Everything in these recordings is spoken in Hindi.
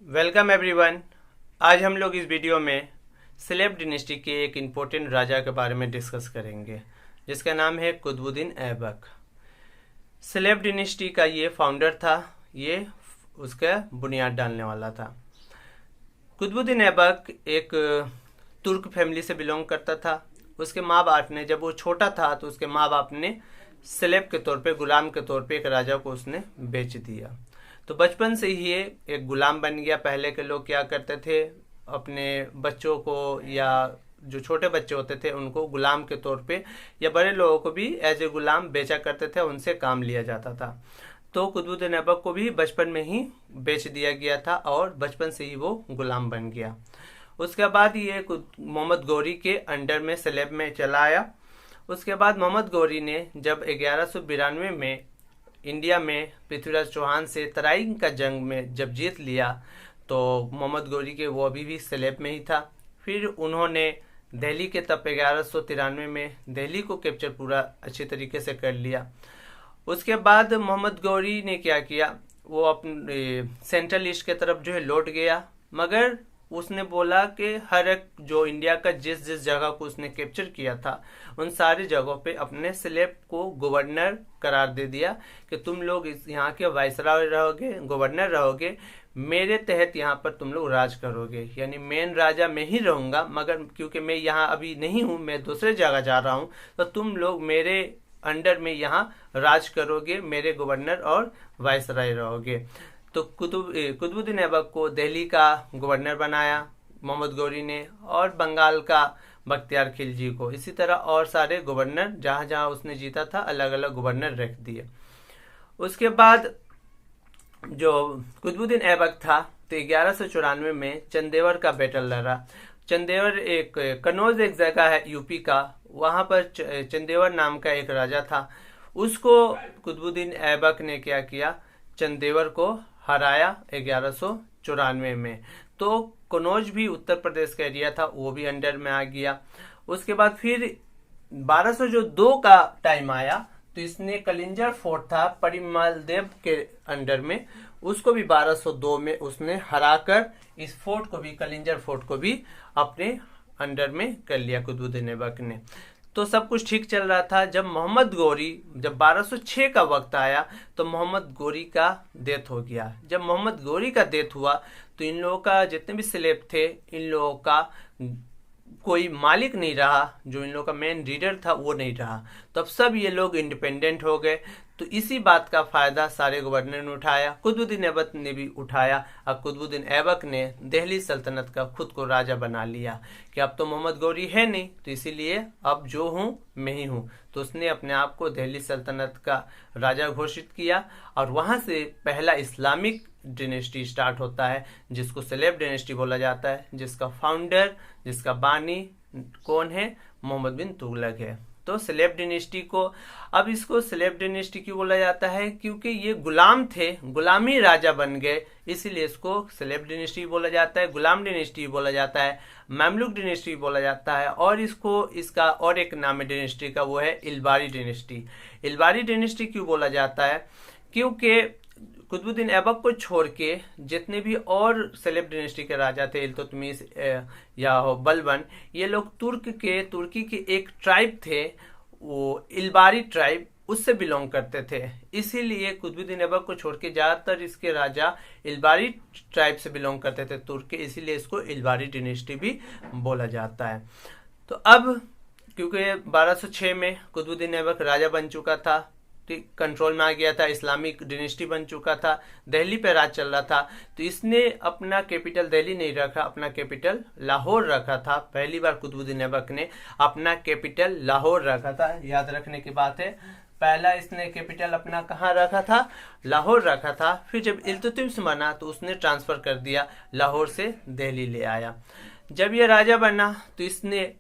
Welcome everyone. आज हम लोग इस वीडियो में सेलेब डिनेस्टी के एक इम्पोर्टेंट राजा के बारे में डिस्कस करेंगे जिसका नाम है कुतुबुद्दीन ऐबक। सेलेब डिनेस्टी का ये फाउंडर था, ये उसका बुनियाद डालने वाला था। कुतुबुद्दीन ऐबक एक तुर्क फैमिली से बिलोंग करता था। उसके माँ बाप ने, जब वो छोटा था तो उसके माँ बाप ने सेलेब के तौर पे, गुलाम के तौर पे एक राजा को उसने बेच दिया। तो बचपन से ही ये एक गुलाम बन गया। पहले के लोग क्या करते थे, अपने बच्चों को या जो छोटे बच्चे होते थे उनको गुलाम के तौर पे या बड़े लोगों को भी एज ए गुलाम बेचा करते थे, उनसे काम लिया जाता था। तो कुतुबुद्दीन ऐबक को भी बचपन में ही बेच दिया गया था और बचपन से ही वो गुलाम बन गया। उसके बाद ये मोहम्मद गौरी के अंडर में सेलेब में चला आया। उसके बाद मोहम्मद गौरी ने जब 1192 में इंडिया में पृथ्वीराज चौहान से तराइन का जंग में जब जीत लिया, तो मोहम्मद गौरी के वो अभी भी सेलेब में ही था। फिर उन्होंने दिल्ली के तब 1193 में दिल्ली को कैप्चर पूरा अच्छे तरीके से कर लिया। उसके बाद मोहम्मद गौरी ने क्या किया, वो अपने सेंट्रल ईस्ट के तरफ जो है लौट गया, मगर उसने बोला कि हर एक जो इंडिया का जिस जिस जगह को उसने कैप्चर किया था उन सारी जगहों पे अपने सेलेब को गवर्नर करार दे दिया कि तुम लोग यहाँ के वाइसराय रहोगे, गवर्नर रहोगे, मेरे तहत यहाँ पर तुम लोग राज करोगे। यानी मेन राजा मैं ही रहूंगा, मगर क्योंकि मैं यहाँ अभी नहीं हूँ, मैं दूसरे जगह जा रहा हूँ, तो तुम लोग मेरे अंडर में यहाँ राज करोगे, मेरे गवर्नर और वाइसराय रहोगे। तो कुतुबुद्दीन ऐबक को दिल्ली का गवर्नर बनाया मोहम्मद गौरी ने, और बंगाल का बख्तियार खिलजी को। इसी तरह और सारे गवर्नर जहां जहां उसने जीता था अलग अलग गवर्नर रख दिए। उसके बाद जो कुतुबुद्दीन ऐबक था तो 1194 में चंदेवर का बैटल लड़ा। चंदेवर एक कनौज एक जगह है यूपी का, वहां पर चंदेवर नाम का एक राजा था। उसको कुतुबुद्दीन ऐबक ने क्या किया, चंदेवर को हराया 1194 में। तो कनौज भी उत्तर प्रदेश का एरिया था, वो भी अंडर में आ गया। उसके बाद फिर 1202 का टाइम आया तो इसने कलिंजर फोर्ट था परिमल देव के अंडर में, उसको भी 1202 में उसने हराकर इस फोर्ट को भी, कलिंजर फोर्ट को भी अपने अंडर में कर लिया कुतुबुद्दीन ऐबक ने। तो सब कुछ ठीक चल रहा था। जब मोहम्मद गौरी, जब 1206 का वक्त आया तो मोहम्मद गौरी का डेथ हो गया। जब मोहम्मद गौरी का डेथ हुआ तो इन लोगों का जितने भी स्लेब थे, इन लोगों का कोई मालिक नहीं रहा, जो इन लोगों का मेन लीडर था वो नहीं रहा। तो अब सब ये लोग इंडिपेंडेंट हो गए। तो इसी बात का फायदा सारे गवर्नर ने उठाया, कुतुबुद्दीन ऐबक ने भी उठाया। अब कुतुबुद्दीन ऐबक ने दिल्ली सल्तनत का खुद को राजा बना लिया कि अब तो मोहम्मद गौरी है नहीं, तो इसीलिए अब जो हूँ मैं ही हूँ। तो उसने अपने आप को दिल्ली सल्तनत का राजा घोषित किया और वहां से पहला इस्लामिक डिनेस्टी स्टार्ट होता है जिसको सेलेब डिनेस्टी बोला जाता है, जिसका फाउंडर, जिसका बानी कौन है, मोहम्मद बिन तुगलक है। तो सेलेब डिनेस्टी को, अब इसको सेलेब डिनेस्टी क्यों बोला जाता है, क्योंकि ये गुलाम थे, गुलामी राजा बन गए, इसीलिए इसको सेलेब डिनेस्टी बोला जाता है, गुलाम डिनेस्टी बोला जाता है, ममलुक डिनेस्टी बोला जाता है। और इसको, इसका और एक नाम है डिनेस्टी का, वो है इलबारी डिनेस्टी। इलबारी डिनेस्टी क्यों बोला जाता है, क्योंकि कुतुबुद्दीन ऐबक को छोड़ के जितने भी और सेलेब डिनेस्टी के राजा थे, इल्तुतमिश या बलबन, ये लोग तुर्की के एक ट्राइब थे, वो इलबारी ट्राइब, उससे बिलोंग करते थे। इसीलिए कुतुबुद्दीन ऐबक को छोड़ के ज्यादातर इसके राजा इलबारी ट्राइब से बिलोंग करते थे तुर्क के, इसीलिए इसको इलबारी डिनेस्टी भी बोला जाता है। तो अब क्योंकि 1206 में कुतुबुद्दीन ऐबक राजा बन चुका था, कंट्रोल में आ गया था, इस्लामिक डिनेस्टी बन चुका था, दिल्ली पे राज चल रहा था, तो इसने अपना कैपिटल दिल्ली नहीं रखा, अपना कैपिटल लाहौर रखा था। पहली बार कुतुबुद्दीन ऐबक ने अपना कैपिटल लाहौर रखा था, याद रखने की बात है। पहला इसने कैपिटल अपना कहाँ रखा था, लाहौर रखा था। फिर जब इल्तुतमिश बना तो उसने ट्रांसफर कर दिया, लाहौर से दिल्ली ले आया। जब ये राजा बना तो इसने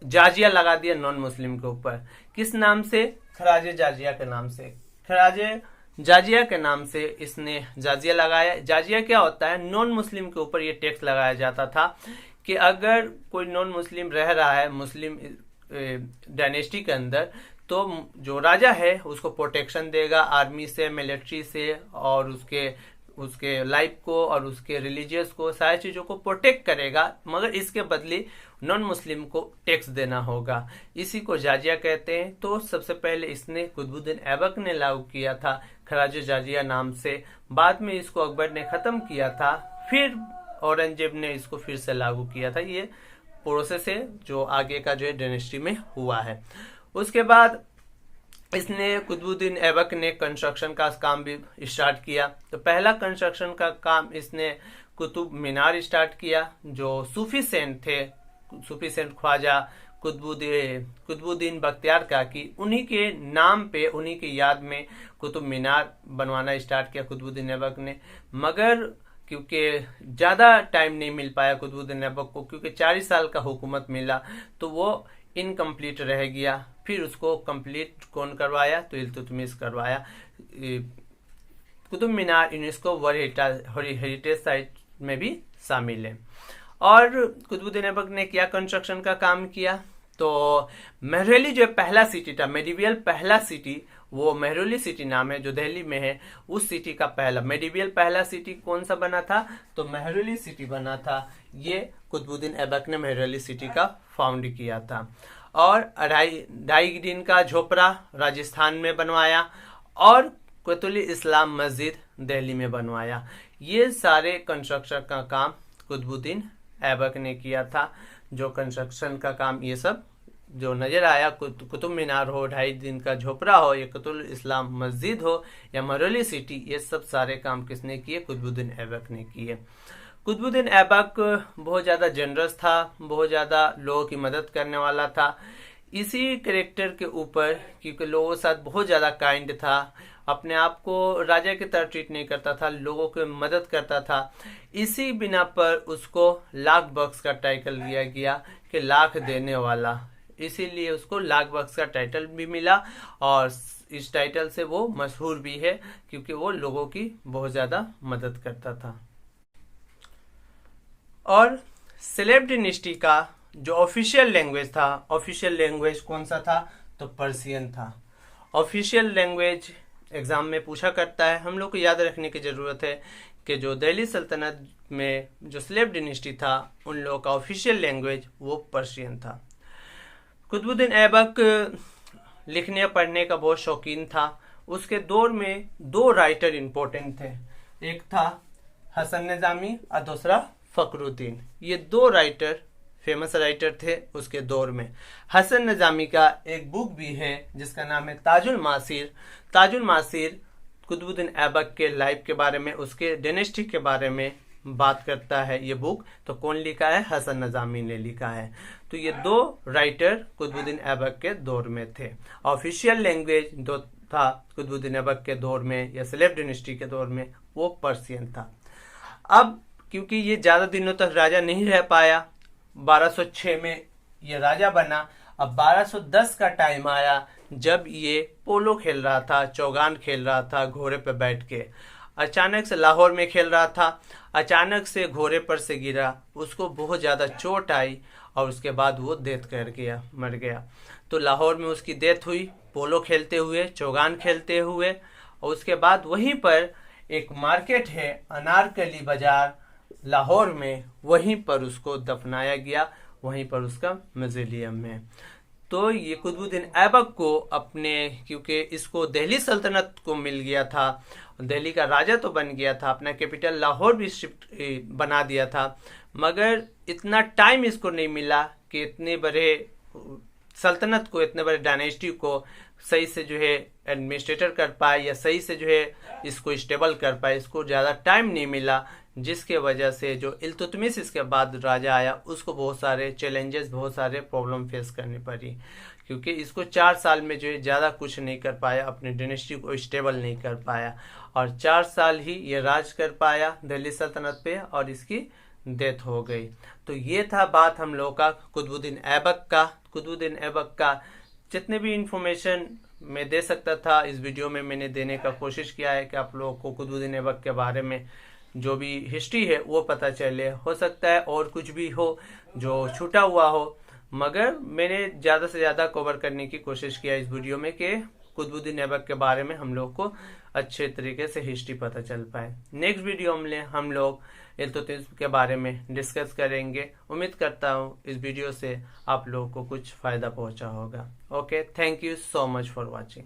जाजिया लगा दिया नॉन मुस्लिम के ऊपर। किस नाम से, खराजे जाजिया के नाम से, खराजे जाजिया के नाम से इसने जाजिया लगाया। जाजिया क्या होता है, नॉन मुस्लिम के ऊपर ये टैक्स लगाया जाता था कि अगर कोई नॉन मुस्लिम रह रहा है मुस्लिम डायनेस्टी के अंदर, तो जो राजा है उसको प्रोटेक्शन देगा आर्मी से, मिलिट्री से और उसके उसके लाइफ को और उसके रिलीजियस को, सारी चीज़ों को प्रोटेक्ट करेगा, मगर इसके बदले नॉन मुस्लिम को टैक्स देना होगा। इसी को जाजिया कहते हैं। तो सबसे पहले इसने कुतुबुद्दीन ऐबक ने लागू किया था खराज जाजिया नाम से। बाद में इसको अकबर ने ख़त्म किया था, फिर औरंगजेब ने इसको फिर से लागू किया था। ये प्रोसेस है जो आगे का जो है डायनेस्टी में हुआ है। उसके बाद इसने कुतुबुद्दीन ऐबक ने कंस्ट्रक्शन का काम भी स्टार्ट किया। तो पहला कंस्ट्रक्शन का काम इसने कुतुब मीनार स्टार्ट किया, जो सूफी सेंट थे, सूफी सेंट ख्वाजा कुतुबुद्दीन बख्तियार काकी, उन्हीं के नाम पे, उन्हीं की याद में कुतुब मीनार बनवाना स्टार्ट किया कुतुबुद्दीन ऐबक ने। मगर क्योंकि ज़्यादा टाइम नहीं मिल पाया कुतुबुद्दीन ऐबक को, क्योंकि 40 साल का हुकूमत मिला, तो वो इनकम्प्लीट रह गया। फिर उसको कंप्लीट कौन करवाया? तो इल्तुतमिश करवाया। Qutub Minar UNESCO world heritage site में भी शामिल है। और कुतुबुद्दीन ऐबक ने क्या कंस्ट्रक्शन का काम किया? तो महरौली जो पहला सिटी था, मेडिवियल पहला सिटी, वो महरौली सिटी नाम है जो दिल्ली में है, उस सिटी का पहला मेडिवियल पहला सिटी कौन सा बना था? तो महरौली सिटी बना था। ये कुतुबुद्दीन ऐबक ने महरौली सिटी का फाउंड किया था। और ढाई दिन का झोपड़ा राजस्थान में बनवाया, और कुतुल इस्लाम मस्जिद दिल्ली में बनवाया। ये सारे कंस्ट्रक्शन का काम कुतुबुद्दीन ऐबक ने किया था। जो कंस्ट्रक्शन का काम ये सब जो नजर आया, कुतुब मीनार हो, 2.5 दिन का झोपड़ा हो, या कुतुल इस्लाम मस्जिद हो, या महरौली सिटी, ये सब सारे काम किसने किए? कुतुबुद्दीन ऐबक ने किए। कुतुबुद्दीन ऐबक बहुत ज़्यादा जनरस था, बहुत ज़्यादा लोगों की मदद करने वाला था। इसी कैरेक्टर के ऊपर, क्योंकि लोगों के साथ बहुत ज़्यादा काइंड था, अपने आप को राजा की तरह ट्रीट नहीं करता था, लोगों की मदद करता था, इसी बिना पर उसको लाख बख्श का टाइटल दिया गया कि लाख देने वाला। इसीलिए उसको लाख बख्श का टाइटल भी मिला, और इस टाइटल से वो मशहूर भी है, क्योंकि वो लोगों की बहुत ज़्यादा मदद करता था। और सेलेब डायनेस्टी का जो ऑफिशियल लैंग्वेज था, ऑफिशियल लैंग्वेज कौन सा था? तो पर्शियन था। ऑफिशियल लैंग्वेज एग्जाम में पूछा करता है, हम लोग को याद रखने की ज़रूरत है कि जो दिल्ली सल्तनत में जो सेलेब डायनेस्टी था, उन लोगों का ऑफिशियल लैंग्वेज वो पर्शियन था। कुतुबुद्दीन ऐबक लिखने पढ़ने का बहुत शौकीन था। उसके दौर में 2 राइटर इम्पोर्टेंट थे, एक था हसन निज़ामी और दूसरा फखरुद्दीन। ये 2 राइटर फेमस राइटर थे उसके दौर में। हसन निज़ामी का एक बुक भी है जिसका नाम है ताजुल मासिर। ताजुल मासिर कुतुबुद्दीन ऐबक के लाइफ के बारे में, उसके डायनेस्टी के बारे में बात करता है ये बुक। तो कौन लिखा है? हसन निज़ामी ने लिखा है। तो ये 2 राइटर कुतुबुद्दीन ऐबक के दौर में थे। ऑफिशियल लैंग्वेज जो था कुतुबुद्दीन ऐबक के दौर में या सेलेब डायनेस्टी के दौर में, वो पर्शियन था। अब क्योंकि ये ज़्यादा दिनों तक राजा नहीं रह पाया, 1206 में ये राजा बना। अब 1210 का टाइम आया जब ये पोलो खेल रहा था, चौगान खेल रहा था घोड़े पर बैठ के। अचानक से लाहौर में खेल रहा था, अचानक से घोड़े पर से गिरा, उसको बहुत ज़्यादा चोट आई और उसके बाद वो डेथ कर गया, मर गया। तो लाहौर में उसकी डेथ हुई पोलो खेलते हुए, चौगान खेलते हुए। और उसके बाद वहीं पर एक मार्केट है अनारकली बाजार लाहौर में, वहीं पर उसको दफनाया गया, वहीं पर उसका मज़िलियम है। तो ये कुतुबुद्दीन ऐबक को अपने, क्योंकि इसको दिल्ली सल्तनत को मिल गया था, दिल्ली का राजा तो बन गया था, अपना कैपिटल लाहौर भी शिफ्ट बना दिया था, मगर इतना टाइम इसको नहीं मिला कि इतने बड़े सल्तनत को, इतने बड़े डायनेस्टी को सही से जो है एडमिनिस्ट्रेटर कर पाए या सही से जो है इसको स्टेबल कर पाए। इसको ज़्यादा टाइम नहीं मिला, जिसके वजह से जो इल्तुतमिश इसके बाद राजा आया उसको बहुत सारे चैलेंजेस, बहुत सारे प्रॉब्लम फेस करनी पड़ी, क्योंकि इसको 4 साल में जो है ज़्यादा कुछ नहीं कर पाया, अपने डायनेस्टी को स्टेबल नहीं कर पाया, और 4 साल ही ये राज कर पाया दिल्ली सल्तनत पे और इसकी डेथ हो गई। तो ये था बात हम लोगों का कुतुबुद्दीन ऐबक का। कुतुबुद्दीन ऐबक का जितने भी इंफॉर्मेशन मैं दे सकता था इस वीडियो में मैंने देने का कोशिश किया है कि आप लोगों को कुतुबुद्दीन ऐबक के बारे में जो भी हिस्ट्री है वो पता चले। हो सकता है और कुछ भी हो जो छूटा हुआ हो, मगर मैंने ज़्यादा से ज़्यादा कवर करने की कोशिश किया इस वीडियो में कि कुतुबुद्दीन ऐबक के बारे में हम लोग को अच्छे तरीके से हिस्ट्री पता चल पाए। नेक्स्ट वीडियो में हम लोग इल्तुतमिश के बारे में डिस्कस करेंगे। उम्मीद करता हूँ इस वीडियो से आप लोगों को कुछ फ़ायदा पहुँचा होगा। Okay, thank you so much for watching.